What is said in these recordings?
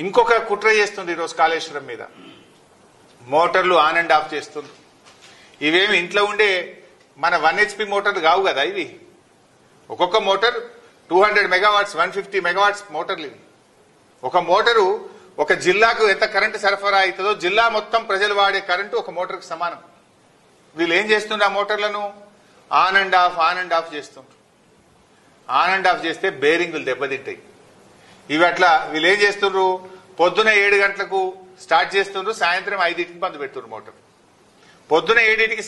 ఇంకొక కుట్ర చేస్తుంది ఈరోజు కాళేశ్వరం మీద. మోటార్లు ఆన్ అండ్ ఆఫ్ చేస్తుంది. ఇవేమి ఇంట్లో ఉండే మన 1 HP మోటార్లు కావు కదా ఇవి. ఒక్కొక్క మోటార్ 200 మెగావాట్స్ 150 మెగావాట్స్ మోటార్లు ఇవి. ఒక మోటారు ఒక జిల్లాకు ఎంత కరెంటు సరఫరా అవుతుందో జిల్లా మొత్తం ప్రజలు వాడే కరెంటు ఒక మోటార్కు సమానం. వీళ్ళు ఏం చేస్తుండ్రు? ఆ మోటార్లను ఆన్ అండ్ ఆఫ్ చేస్తుండ్రు. ఆన్ అండ్ ఆఫ్ చేస్తే బేరింగులు దెబ్బతింటాయి. ఇవి అట్లా వీళ్ళు ఏం చేస్తుండ్రు? పొద్దున 7 గంటలకు స్టార్ట్ చేస్తుండ్రు, సాయంత్రం 5కి బంద్ పెడుతుండ్రు మోటార్. పొద్దున 7కి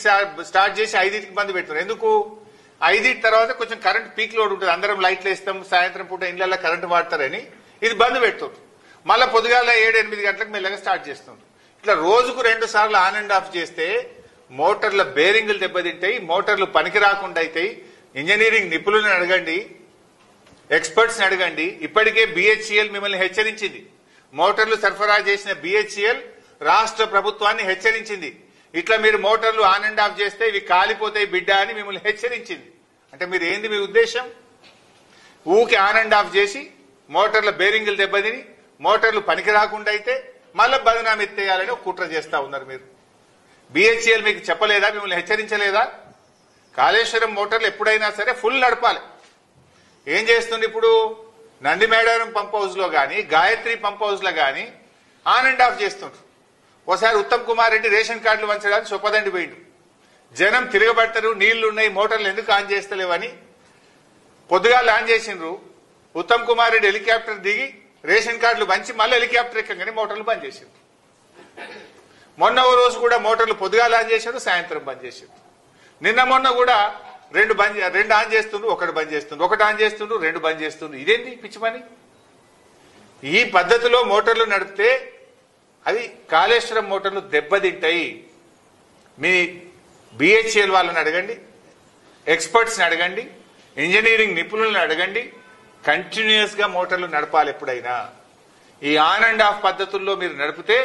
స్టార్ట్ చేసి 5కి బంద్ పెడుతున్నారు. ఎందుకు? 5 తర్వాత కొంచెం కరెంట్ పీక్ లోడ్ ఉంటుంది, అందరం లైట్లు వేస్తాం, సాయంత్రం పూట ఇళ్లలో కరెంటు వాడతారని ఇది బంద్ పెడుతుండ్రు. మళ్ళీ పొద్దుగాల 7-8 గంటలకు మెల్లగా స్టార్ట్ చేస్తుండ్రు. ఇట్లా రోజుకు 2 సార్లు ఆన్ అండ్ ఆఫ్ చేస్తే మోటార్ల బేరింగులు దెబ్బతింటాయి, మోటార్లు పనికి రాకుండా అవుతాయి. ఇంజనీరింగ్ నిపుణులను అడగండి, ఎక్స్పర్ట్స్ ని అడగండి. ఇప్పటికే BHEL మిమ్మల్ని హెచ్చరించింది. మోటార్లు సరఫరా చేసిన BHEL రాష్ట్ర ప్రభుత్వాన్ని హెచ్చరించింది. ఇట్లా మీరు మోటార్లు ఆన్ అండ్ ఆఫ్ చేస్తే ఇవి కాలిపోతాయి బిడ్డ అని మిమ్మల్ని హెచ్చరించింది. అంటే మీరు ఏంది మీ ఉద్దేశం? ఊకి ఆన్ అండ్ ఆఫ్ చేసి మోటార్ల బేరింగులు దెబ్బతిని మోటార్లు పనికి రాకుండా అయితే మళ్ళీ బదనాం ఎత్తేయాలని ఒక కుట్ర చేస్తా ఉన్నారు మీరు. BHEL మీకు చెప్పలేదా? మిమ్మల్ని హెచ్చరించలేదా? కాళేశ్వరం మోటార్లు ఎప్పుడైనా సరే ఫుల్ నడపాలి. ఏం చేస్తుంది ఇప్పుడు? నందిమేడారం పంప్ హౌస్ లో గాని, గాయత్రి పంప్ హౌస్ లో గాని ఆన్ అండ్ ఆఫ్ చేస్తుండ్రు. ఒకసారి ఉత్తమ్ కుమార్ రెడ్డి రేషన్ కార్డులు వంచడానికి చొప్పదండి పోయిండు. జనం తిరగబడతారు, నీళ్లు ఉన్నాయి, మోటార్లు ఎందుకు ఆన్ చేస్తలేవని పొద్దుగాలు ఆన్ చేసిండ్రు. ఉత్తమ్ కుమార్ రెడ్డి హెలికాప్టర్ దిగి రేషన్ కార్డులు పంచి మళ్ళీ హెలికాప్టర్ ఎక్కగానే మోటార్లు బంద్ చేసిండ్రు. మొన్న ఓ రోజు కూడా మోటార్లు పొద్దుగాలు ఆన్ చేశారు, సాయంత్రం బంద్ చేశారు. నిన్న మొన్న కూడా 2 ఆన్ చేస్తుండ్రు, 1 బంద్ చేస్తుండ్రు, 1 ఆన్ చేస్తుండ్రు, 2 బంద్ చేస్తుండ్రు. ఇదేంటి పిచ్చి పని? ఈ పద్ధతిలో మోటార్లు నడిపితే అవి కాళేశ్వరం మోటార్లు దెబ్బతింటాయి. మీ BHEL వాళ్ళని అడగండి, ఎక్స్పర్ట్స్ ని అడగండి, ఇంజనీరింగ్ నిపుణులను అడగండి. కంటిన్యూస్ గా మోటార్లు నడపాలి. ఎప్పుడైనా ఈ ఆన్ అండ్ ఆఫ్ పద్ధతుల్లో మీరు నడిపితే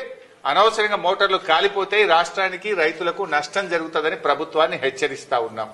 అనవసరంగా మోటార్లు కాలిపోతాయి, రాష్ట్రానికి రైతులకు నష్టం జరుగుతుందని ప్రభుత్వాన్ని హెచ్చరిస్తా ఉన్నాం.